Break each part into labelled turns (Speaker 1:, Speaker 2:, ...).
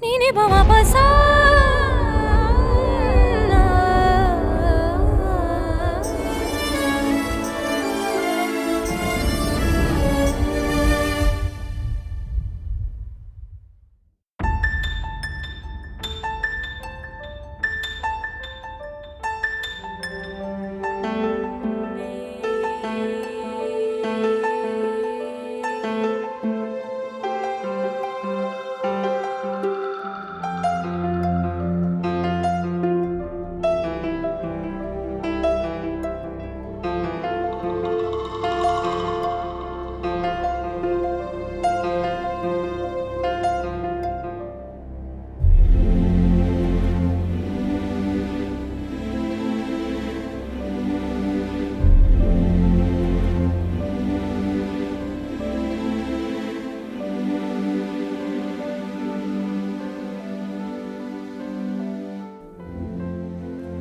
Speaker 1: നീനി പമ പസാ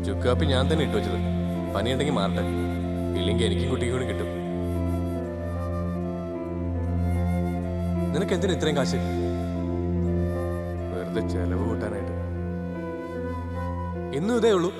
Speaker 2: ചുക്കാപ്പി ഞാൻ തന്നെ ഇട്ടു വെച്ചത്. പനിയുണ്ടെങ്കിൽ മാറട്ടെ, ഇല്ലെങ്കിൽ എനിക്കും കുട്ടിക്കും കൂടി കിട്ടും. നിനക്ക് എന്തിനാ ഇത്രയും കാശ്? വെറുതെ ചെലവ് കൂട്ടാനായിട്ട്. ഇന്നും ഇതേ ഉള്ളൂ.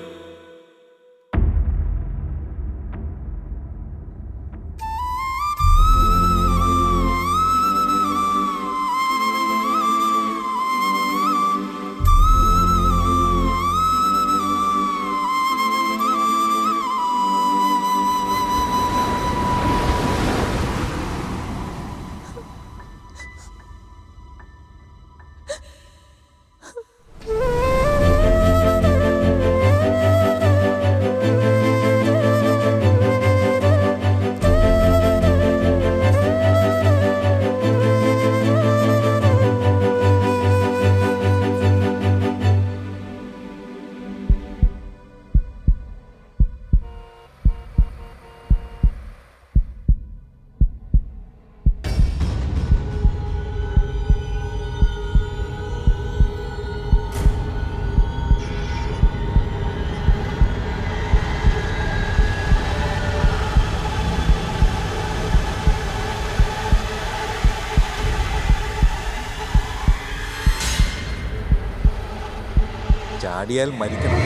Speaker 2: ചാടിയാൽ മരിക്കണം.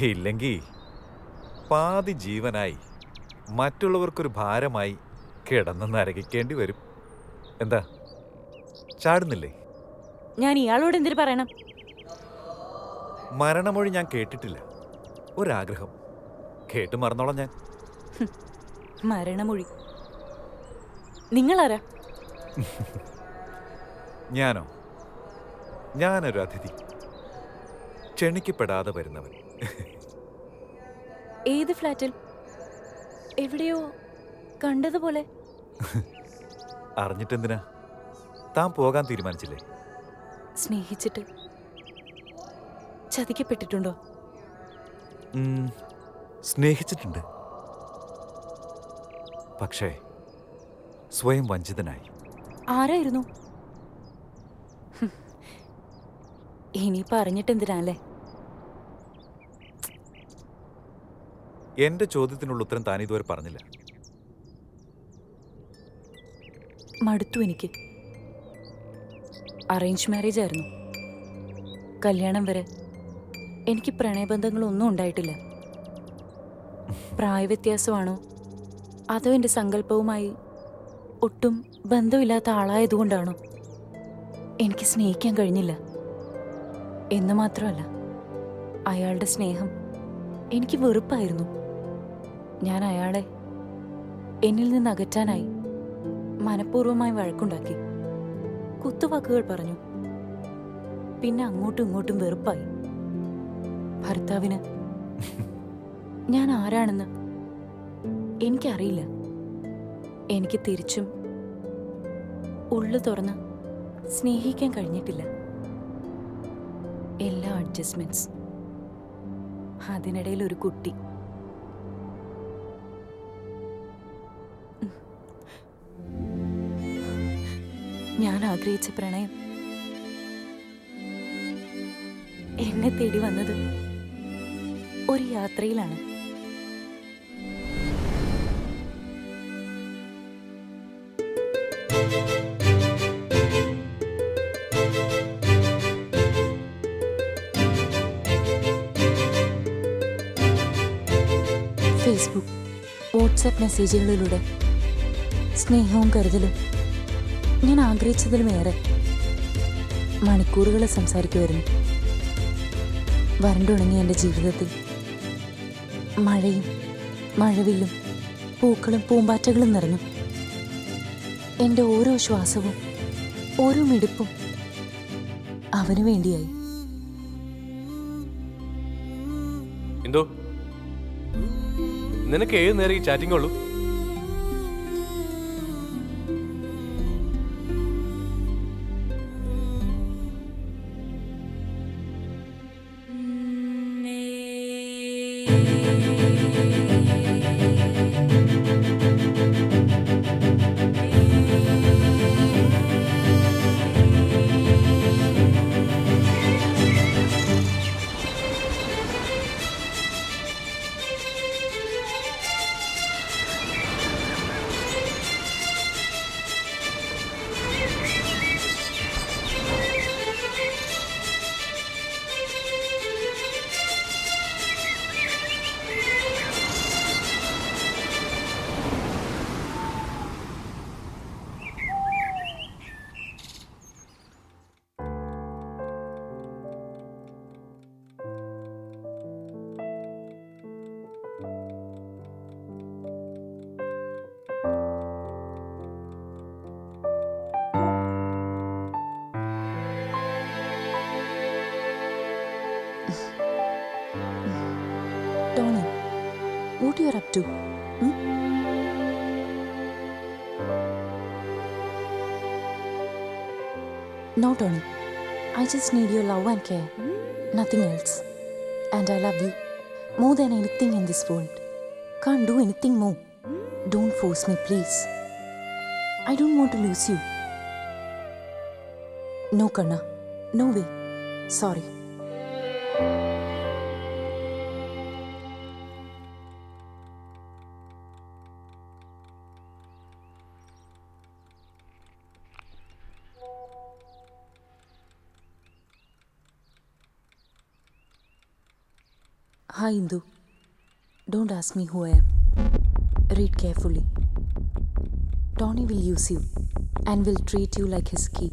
Speaker 3: ഇല്ലെങ്കിൽ പാതി ജീവനായി മറ്റുള്ളവർക്കൊരു ഭാരമായി കിടന്ന് നരകിക്കേണ്ടി വരും. എന്താ, ചാടുന്നില്ലേ?
Speaker 1: ഞാൻ ഇയാളോട് എന്തിനു പറയണം?
Speaker 3: മരണമൊഴി ഞാൻ കേട്ടിട്ടില്ല. ഒരാഗ്രഹം കേട്ട് മറന്നോളാം ഞാൻ.
Speaker 1: മരണമൊഴി? നിങ്ങളാരാ?
Speaker 3: ഞാനോ? ഞാനൊരു അതിഥി, ക്ഷണിക്കപ്പെടാതെ വരുന്നവൻ.
Speaker 1: ഏത് ഫ്ലാറ്റിൽ? എവിടെയോ കണ്ടതുപോലെ.
Speaker 3: അറിഞ്ഞിട്ടെന്തിനാ? താൻ പോകാൻ തീരുമാനിച്ചില്ലേ?
Speaker 1: സ്നേഹിച്ചിട്ട് ചതിക്കപ്പെട്ടിട്ടുണ്ടോ?
Speaker 3: സ്നേഹിച്ചിട്ടുണ്ട്, പക്ഷേ സ്വയം വഞ്ചിതനായി.
Speaker 1: ആരായിരുന്നു? ഇനി പറഞ്ഞിട്ടെന്തിനാല്ലേ?
Speaker 3: എന്റെ ചോദ്യത്തിനുള്ള ഉത്തരം താൻ ഇതുവരെ പറഞ്ഞില്ല.
Speaker 1: മടുത്തു എനിക്ക്. അറേഞ്ച് മാരേജ് ആയിരുന്നു. കല്യാണം വരെ എനിക്ക് പ്രണയബന്ധങ്ങളൊന്നും ഉണ്ടായിട്ടില്ല. പ്രായവ്യത്യാസമാണോ അതോ എൻ്റെ സങ്കല്പവുമായി ഒട്ടും ബന്ധമില്ലാത്ത ആളായതുകൊണ്ടാണോ എനിക്ക് സ്നേഹിക്കാൻ കഴിഞ്ഞില്ല എന്ന് മാത്രമല്ല, അയാളുടെ സ്നേഹം എനിക്ക് വെറുപ്പായിരുന്നു. ഞാൻ അയാളെ എന്നിൽ നിന്ന് അകറ്റാനായി മനഃപൂർവ്വമായി വഴക്കുണ്ടാക്കി, കുത്തുവാക്കുകൾ പറഞ്ഞു. പിന്നെ അങ്ങോട്ടും ഇങ്ങോട്ടും വെറുപ്പായി. ഭർത്താവിന് ഞാൻ ആരാണെന്ന് എനിക്കറിയില്ല. എനിക്ക് തിരിച്ചും ഉള്ളു തുറന്ന് സ്നേഹിക്കാൻ കഴിഞ്ഞിട്ടില്ല. എല്ലാ അഡ്ജസ്റ്റ്മെന്റ്സ്. അതിനിടയിൽ ഒരു കുട്ടി. ഞാൻ ആഗ്രഹിച്ച പ്രണയം എന്നെ തേടി വന്നത് ഒരു യാത്രയിലാണ്. വാട്സാപ്പ് മെസ്സേജുകളിലൂടെ സ്നേഹവും കരുതലും ഞാൻ ആഗ്രഹിച്ചതിലുമേറെ മണിക്കൂറുകൾ സംസാരിക്കുമായിരുന്നു. വരണ്ടുണങ്ങിയ എൻ്റെ ജീവിതത്തിൽ മഴയും മഴവില്ലും പൂക്കളും പൂമ്പാറ്റകളും നിറഞ്ഞു. എൻ്റെ ഓരോ ശ്വാസവും ഓരോ മിടിപ്പും അവന് വേണ്ടിയായി.
Speaker 2: എന്തോ നിനക്ക് ഏത് നേരം ഈ ചാറ്റിംഗ് ഉള്ളൂ?
Speaker 1: Tony, what you are up to? No, Tony. I just need your love and care. Nothing else. And I love you more than anything in this world. Can't do anything more. Don't force me, please. I don't want to lose you. No, Kanna. No way. Sorry. Hi, Indu. Don't ask me who I am. Read carefully. Tony will use you and will treat you like his key.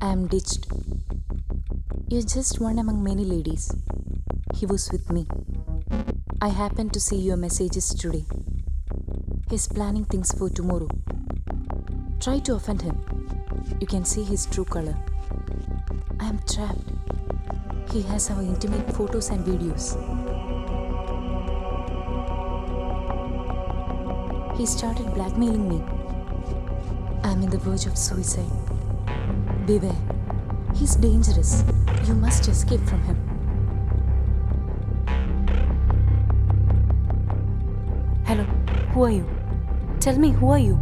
Speaker 1: I am ditched. You're just one among many ladies. He was with me. I happened to see your messages today. He's planning things for tomorrow. Try to offend him. You can see his true color. I am trapped. He has our intimate photos and videos. He started blackmailing me. I'm in the verge of suicide. Beware. He's dangerous. You must escape from him. Hello, who are you? Tell me, who are you?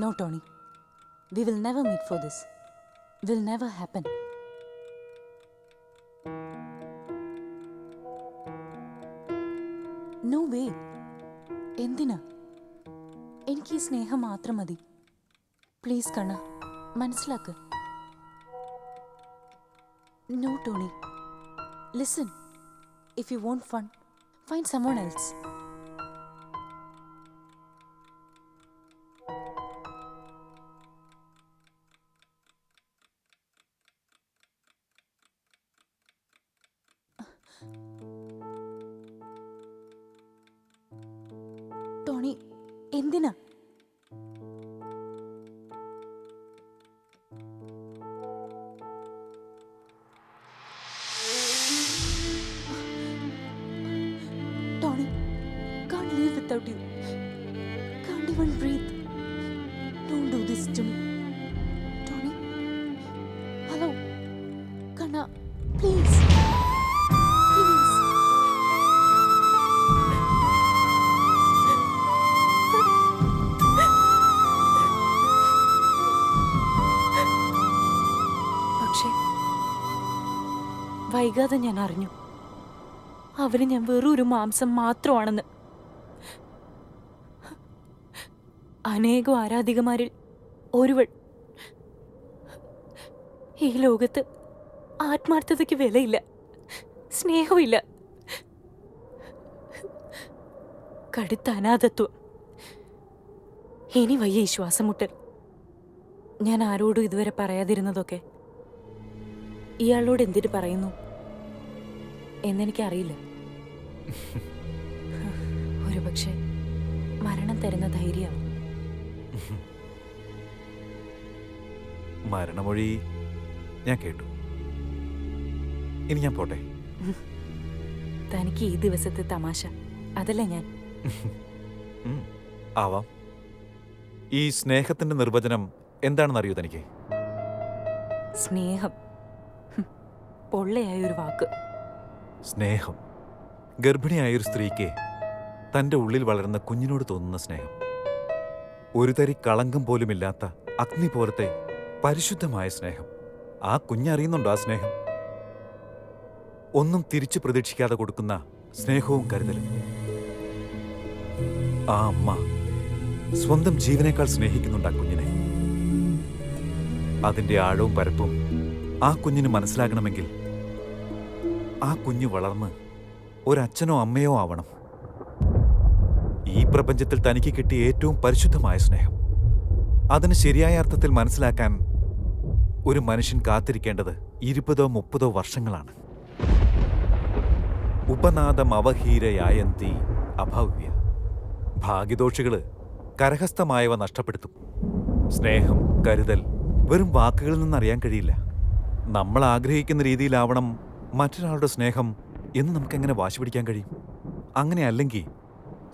Speaker 1: No, Tony. We will never meet for this. Will never happen. No way. എന്തിനാ? എനിക്ക് ഈ സ്നേഹം മാത്രം മതി. Please Kanna, മനസ്സിലാക്ക്. No, Tony. Listen. If you want fun, find someone else. Tony, എന്തിനാ? Tony, can't live without you. Can't even breathe. Don't do this to me. Tony, hello. Kanna, please. Please. വൈകാതെ ഞാൻ അറിഞ്ഞു അവന് ഞാൻ വെറൊരു മാംസം മാത്രമാണെന്ന്. അനേകം ആരാധികമാരിൽ ഒരുവൾ. ഈ ലോകത്ത് ആത്മാർത്ഥതയ്ക്ക് വിലയില്ല, സ്നേഹമില്ല. കടുത്ത അനാഥത്വം. ഇനി വയ്യ ഈ ശ്വാസം മുട്ടൽ. ഞാൻ ആരോടും ഇതുവരെ പറയാതിരുന്നതൊക്കെ ഇയാളോട് എന്തിനു പറയുന്നു എന്നെനിക്കറിയില്ല. ഒരുപക്ഷെ മരണം തരുന്ന ധൈര്യം.
Speaker 3: മരണമൊഴി ഞാൻ കേട്ടു. ഇനി ഞാൻ പോട്ടെ.
Speaker 1: തനിക്ക് ഈ ദിവസത്തെ തമാശ അതല്ലേ ഞാൻ.
Speaker 3: ആവാം. ഈ സ്നേഹത്തിന്റെ നിർവചനം എന്താണെന്ന് അറിയൂ തനിക്ക്?
Speaker 1: സ്നേഹം പൊള്ളയായ ഒരു വാക്ക്.
Speaker 3: സ്നേഹം ഗർഭിണിയായൊരു സ്ത്രീക്ക് തൻ്റെ ഉള്ളിൽ വളരുന്ന കുഞ്ഞിനോട് തോന്നുന്ന സ്നേഹം. ഒരു തരി കളങ്കം പോലുമില്ലാത്ത അഗ്നി പോലത്തെ പരിശുദ്ധമായ സ്നേഹം. ആ കുഞ്ഞറിയുന്നുണ്ടോ ആ സ്നേഹം? ഒന്നും തിരിച്ചു പ്രതീക്ഷിക്കാതെ കൊടുക്കുന്ന സ്നേഹവും കരുതലും. ആ അമ്മ സ്വന്തം ജീവനേക്കാൾ സ്നേഹിക്കുന്നുണ്ട് ആ കുഞ്ഞിനെ. അതിൻ്റെ ആഴവും പരപ്പും ആ കുഞ്ഞിന് മനസ്സിലാകണമെങ്കിൽ ആ കുഞ്ഞ് വളർന്ന് ഒരച്ഛനോ അമ്മയോ ആവണം. ഈ പ്രപഞ്ചത്തിൽ തനിക്ക് കിട്ടിയ ഏറ്റവും പരിശുദ്ധമായ സ്നേഹം. അതിന് ശരിയായ അർത്ഥത്തിൽ മനസ്സിലാക്കാൻ ഒരു മനുഷ്യൻ കാത്തിരിക്കേണ്ടത് 20-30 വർഷങ്ങളാണ്. ഉപനാദം അവഹീരയായന്തി അഭവ്യ. ഭാഗ്യദോഷികള് കരഹസ്ഥമായവ നഷ്ടപ്പെടുത്തും. സ്നേഹം, കരുതൽ വെറും വാക്കുകളിൽ നിന്നറിയാൻ കഴിയില്ല. നമ്മൾ ആഗ്രഹിക്കുന്ന രീതിയിലാവണം മറ്റൊരാളുടെ സ്നേഹം എന്ന് നമുക്കെങ്ങനെ വാശി പിടിക്കാൻ കഴിയും? അങ്ങനെയല്ലെങ്കിൽ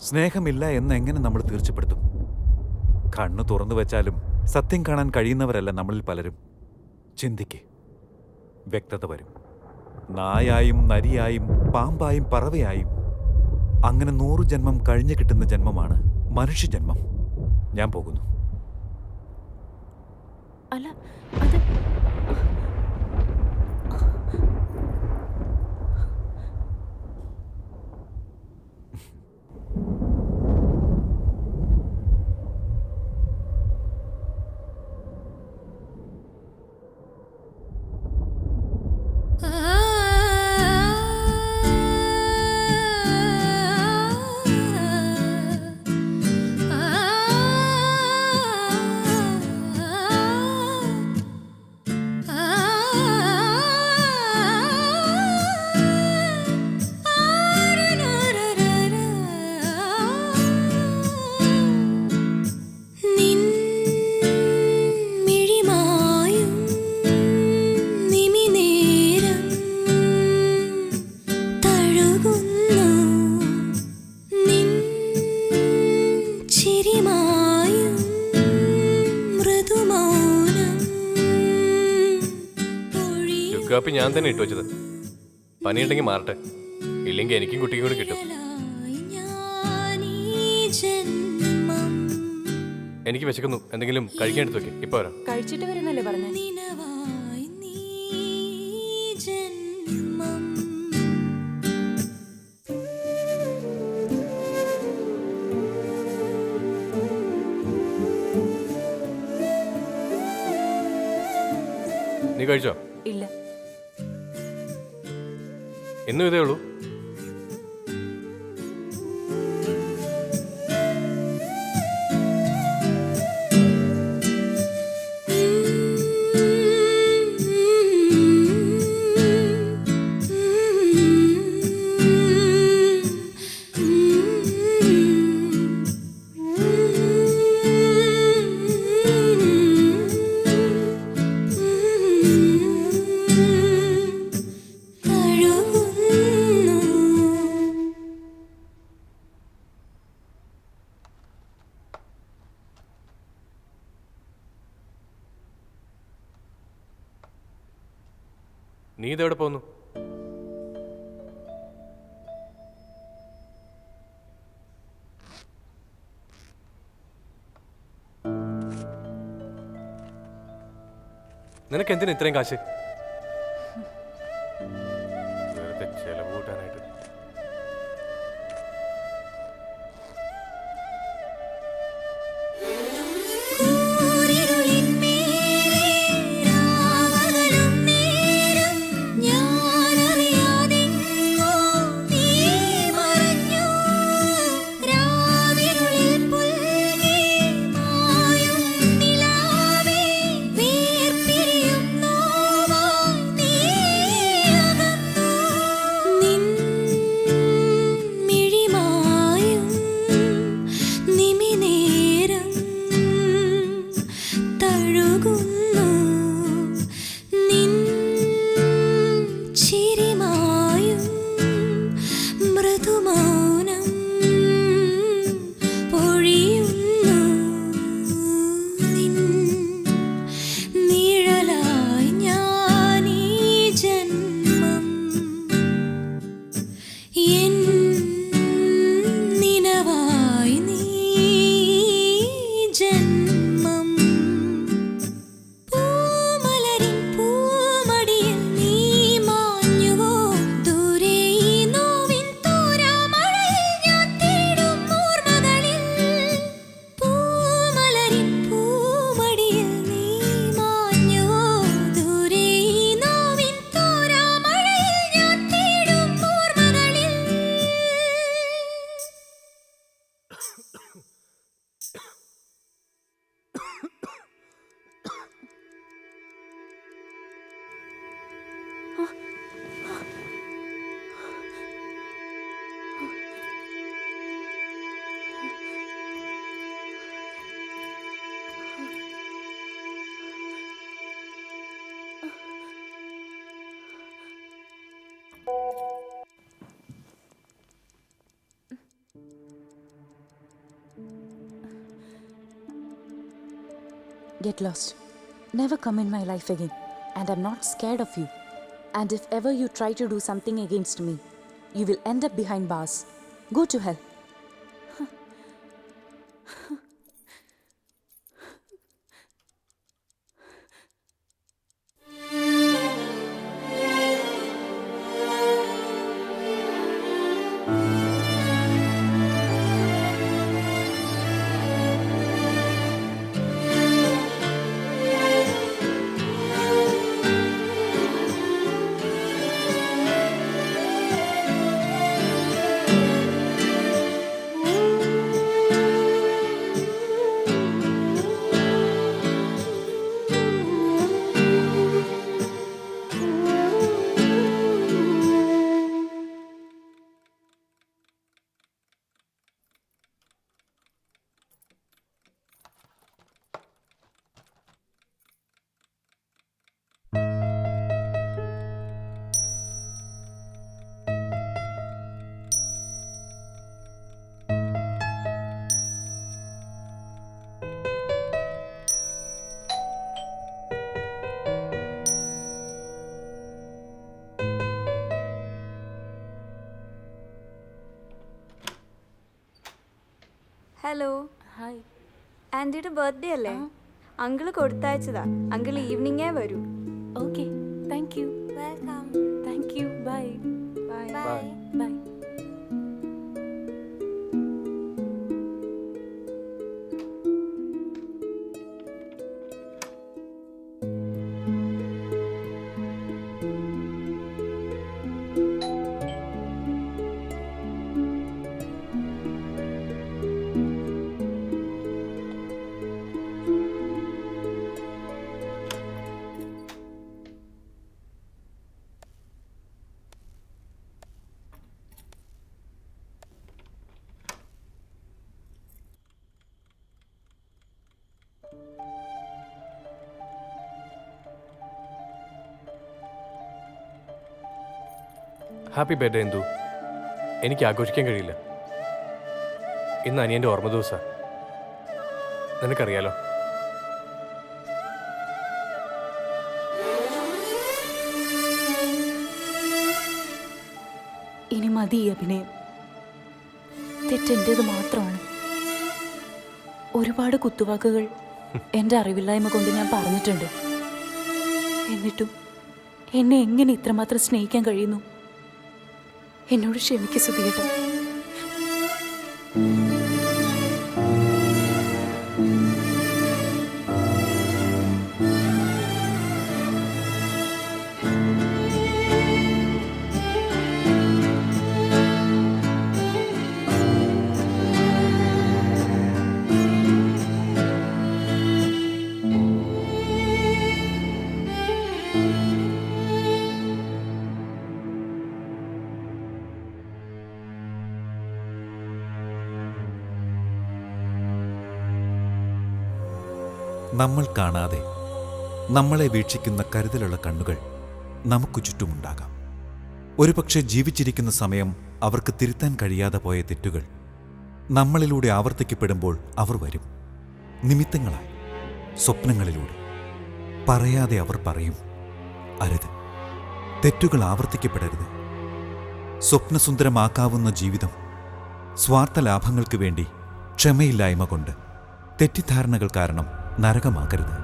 Speaker 3: സ്നേഹമില്ല എന്നെങ്ങനെ നമ്മൾ തീർച്ചപ്പെടുത്തും? കണ്ണു തുറന്നു വെച്ചാലും സത്യം കാണാൻ കഴിയുന്നവരല്ല നമ്മളിൽ പലരും. ചിന്തിക്ക്, വ്യക്തത വരും. നായായും നരിയായും പാമ്പായും പറവയായും അങ്ങനെ 100 ജന്മം കഴിഞ്ഞു കിട്ടുന്ന ജന്മമാണ് മനുഷ്യജന്മം. ഞാൻ പോകുന്നു.
Speaker 1: അല്ല, അത്
Speaker 2: കാപ്പി ഞാൻ തന്നെ ഇട്ടു വെച്ചത്. പനിയുണ്ടെങ്കിൽ മാറട്ടെ, ഇല്ലെങ്കിൽ എനിക്കും കുട്ടിക്കും കൂടി കിട്ടും. എനിക്ക് വിശക്കുന്നു, എന്തെങ്കിലും കഴിക്കാൻ എടുത്ത് വെക്ക്. ഇപ്പൊ വരാം.
Speaker 1: കഴിച്ചിട്ട് വരുന്നല്ലേ പറഞ്ഞേ?
Speaker 2: നീ കഴിച്ചോ?
Speaker 1: ഇല്ല.
Speaker 2: ഇന്നും ഇതേ ഉള്ളൂ? നീ ഇതെവിടെ പോന്നു? നിനക്ക് എന്തിനാ ഇത്രയും കാശ്?
Speaker 4: തഴുകുന്നു നിൻ ചിരിമായും മൃദുമൗനം പൊഴിയുന്നു നിൻ നിഴലായി ഞാനീ ജന്മം എൻ നിനവായി നീ ജന്മം പൂമലരിൻ പൂമടിയിൽ നീ മാഞ്ഞുവോ ദൂരെ ഈ നോവിൻ തോരാമഴയിൽ ഞാൻ തേടും ഓർമ്മകളിൽ പൂമലരിൻ പൂമടിയിൽ നീ മാഞ്ഞുവോ ദൂരെ ഈ നോവിൻ തോരാമഴയിൽ ഞാൻ തേടും ഓർമ്മകളിൽ
Speaker 1: Get lost. Never come in my life again. And I'm not scared of you. And if ever you try to do something against me, you will end up behind bars. Go to hell.
Speaker 5: Hello,
Speaker 1: Hi.
Speaker 5: ആൻറ്റിയുടെ birthday അല്ലേ? Uncle കൊടുത്തയച്ചതാ. Uncle ഈവനിങ്ങേ വരൂ.
Speaker 1: Okay. Thank you.
Speaker 5: Welcome.
Speaker 1: Thank you. Bye.
Speaker 5: Bye.
Speaker 1: Bye.
Speaker 2: Happy birthday എന്തു. എനിക്ക് ആഘോഷിക്കാൻ കഴിയില്ല. ഇന്ന് അനിയൻ്റെ ഓർമ്മ ദിവസമാണ്. നിനക്കറിയാലോ.
Speaker 1: ഇനി മതി ഈ അഭിനയം. തെറ്റെൻ്റേത് മാത്രമാണ്. ഒരുപാട് കുത്തുവാക്കുകൾ എൻ്റെ അറിവില്ലായ്മ കൊണ്ട് ഞാൻ പറഞ്ഞിട്ടുണ്ട്. എന്നിട്ടും എന്നെ എങ്ങനെ ഇത്രമാത്രം സ്നേഹിക്കാൻ കഴിയുന്നു? എന്നോട് ക്ഷമിക്ക് സുധിയേട്ടാ.
Speaker 3: നമ്മൾ കാണാതെ നമ്മളെ വീക്ഷിക്കുന്ന കരുതലുള്ള കണ്ണുകൾ നമുക്ക് ചുറ്റുമുണ്ടാകാം. ഒരുപക്ഷെ ജീവിച്ചിരിക്കുന്ന സമയം അവർക്ക് തിരുത്താൻ കഴിയാതെ പോയ തെറ്റുകൾ നമ്മളിലൂടെ ആവർത്തിക്കപ്പെടുമ്പോൾ അവർ വരും. നിമിത്തങ്ങളായി, സ്വപ്നങ്ങളിലൂടെ. പറയാതെ അവർ പറയും, അരുത്, തെറ്റുകൾ ആവർത്തിക്കപ്പെടരുത്. സ്വപ്നസുന്ദരമാക്കാവുന്ന ജീവിതം സ്വാർത്ഥ ലാഭങ്ങൾക്ക് വേണ്ടി ക്ഷമയില്ലായ്മ കൊണ്ട്, തെറ്റിദ്ധാരണകൾ കാരണം നരകമാക്കരുത്.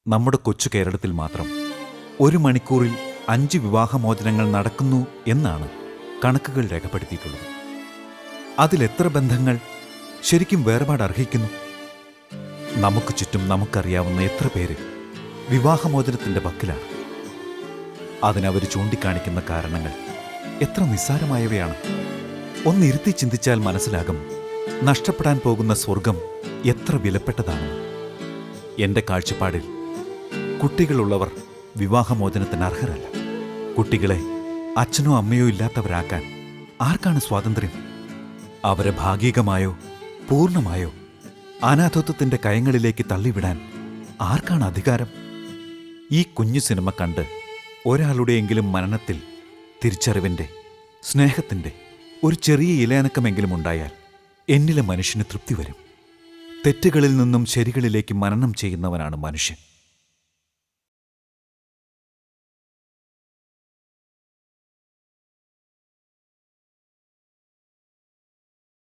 Speaker 3: നമ്മുടെ കൊച്ചു കേരളത്തിൽ മാത്രം 1 മണിക്കൂറിൽ 5 വിവാഹമോചനങ്ങൾ നടക്കുന്നു എന്നാണ് കണക്കുകൾ രേഖപ്പെടുത്തിയിട്ടുള്ളത്. അതിലെത്ര ബന്ധങ്ങൾ ശരിക്കും വേർപാട് അർഹിക്കുന്നു? നമുക്ക് ചുറ്റും നമുക്കറിയാവുന്ന എത്ര പേര് വിവാഹമോചനത്തിൻ്റെ വക്കിലാണ്? അതിനവർ ചൂണ്ടിക്കാണിക്കുന്ന കാരണങ്ങൾ എത്ര നിസ്സാരമായവയാണ്. ഒന്നിരുത്തി ചിന്തിച്ചാൽ മനസ്സിലാകും നഷ്ടപ്പെടാൻ പോകുന്ന സ്വർഗം എത്ര വിലപ്പെട്ടതാണെന്ന്. എൻ്റെ കാഴ്ചപ്പാടിൽ കുട്ടികളുള്ളവർ വിവാഹമോചനത്തിന് അർഹരല്ല. കുട്ടികളെ അച്ഛനോ അമ്മയോ ഇല്ലാത്തവരാക്കാൻ ആർക്കാണ് സ്വാതന്ത്ര്യം? അവരെ ഭാഗികമായോ പൂർണ്ണമായോ അനാഥത്വത്തിൻ്റെ കയങ്ങളിലേക്ക് തള്ളിവിടാൻ ആർക്കാണ് അധികാരം? ഈ കുഞ്ഞു സിനിമ കണ്ട് ഒരാളുടെയെങ്കിലും മനനത്തിൽ തിരിച്ചറിവിൻ്റെ, സ്നേഹത്തിൻ്റെ ഒരു ചെറിയ ഇലയനക്കമെങ്കിലും ഉണ്ടായാൽ എന്നിലെ മനുഷ്യന് തൃപ്തി വരും. തെറ്റുകളിൽ നിന്നും ശരികളിലേക്ക് മനനം ചെയ്യുന്നവനാണ് മനുഷ്യൻ.